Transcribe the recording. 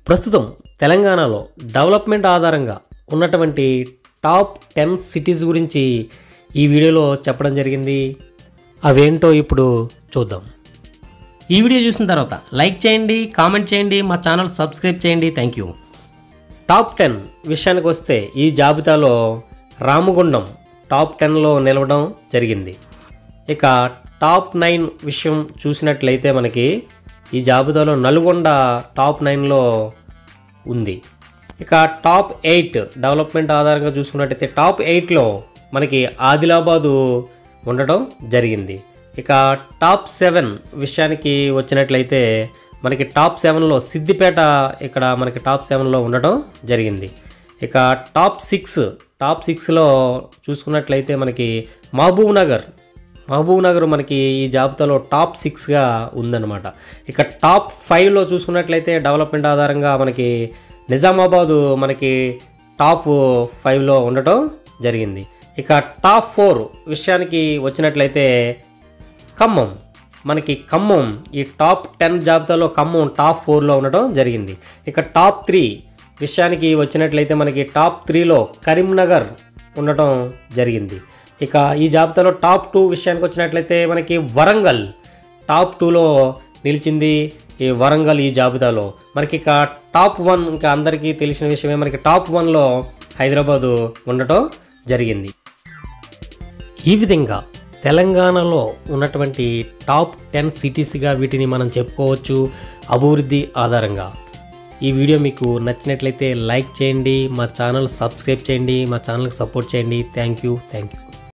ప్రస్తుతం తెలంగాణలో డెవలప్మెంట్ ఆధారంగా ఉన్నటువంటి టాప్ 10 సిటీస్ గురించి ఈ వీడియోలో చెప్పడం జరిగింది. అవేంటో ఇప్పుడు చూద్దాం. ఈ వీడియో చూసిన తర్వాత లైక్ చేయండి, కామెంట్ చేయండి, మా ఛానల్ సబ్స్క్రైబ్ చేయండి. Thank you. టాప్ 10 విషయానికి వస్తే ఈ జాబితాలో రామగుండం టాప్ 10లో నిలవడం జరిగింది. ఇక టాప్ 9 విషయం చూసినట్లయితే మనకి ఈ జాబితాలో నల్గొండ టాప్ 9లో ఉంది. ఇక టాప్ 8 డెవలప్మెంట్ ఆధారంగా చూసుకున్నట్టయితే టాప్ 8లో మనకి ఆదిలాబాదు ఉండటం జరిగింది. ఇక టాప్ 7 విషయానికి వచ్చినట్లయితే మనకి టాప్ 7లో సిద్దిపేట ఇక్కడ మనకి టాప్ 7లో ఉండటం జరిగింది. ఇక టాప్ 6లో చూసుకున్నట్లయితే మనకి మహబూబ్ నగర్ మనకి ఈ జాబితాలో టాప్ 6గా ఉందన్నమాట. ఇక టాప్ 5లో చూసుకున్నట్లయితే డెవలప్మెంట్ ఆధారంగా మనకి నిజామాబాదు మనకి టాప్ 5లో ఉండటం జరిగింది. ఇక టాప్ 4 విషయానికి వచ్చినట్లయితే ఖమ్మం ఈ టాప్ 10 జాబితాలో ఖమ్మం టాప్ 4లో ఉండటం జరిగింది. ఇక టాప్ 3 విషయానికి వచ్చినట్లయితే మనకి టాప్ 3లో కరీంనగర్ ఉండటం జరిగింది. ఇక ఈ జాబితాలో టాప్ 2 విషయానికి వచ్చినట్లయితే మనకి వరంగల్ టాప్ 2లో నిలిచింది. ఈ వరంగల్ ఈ జాబితాలో మనకి ఇక టాప్ 1 ఇంకా అందరికీ తెలిసిన విషయమే, మనకి టాప్ 1లో హైదరాబాదు ఉండటం జరిగింది. ఈ విధంగా తెలంగాణలో ఉన్నటువంటి టాప్ 10 సిటీస్గా వీటిని మనం చెప్పుకోవచ్చు అభివృద్ధి ఆధారంగా. ఈ వీడియో మీకు నచ్చినట్లయితే లైక్ చేయండి, మా ఛానల్ సబ్స్క్రైబ్ చేయండి, మా ఛానల్కి సపోర్ట్ చేయండి. Thank you.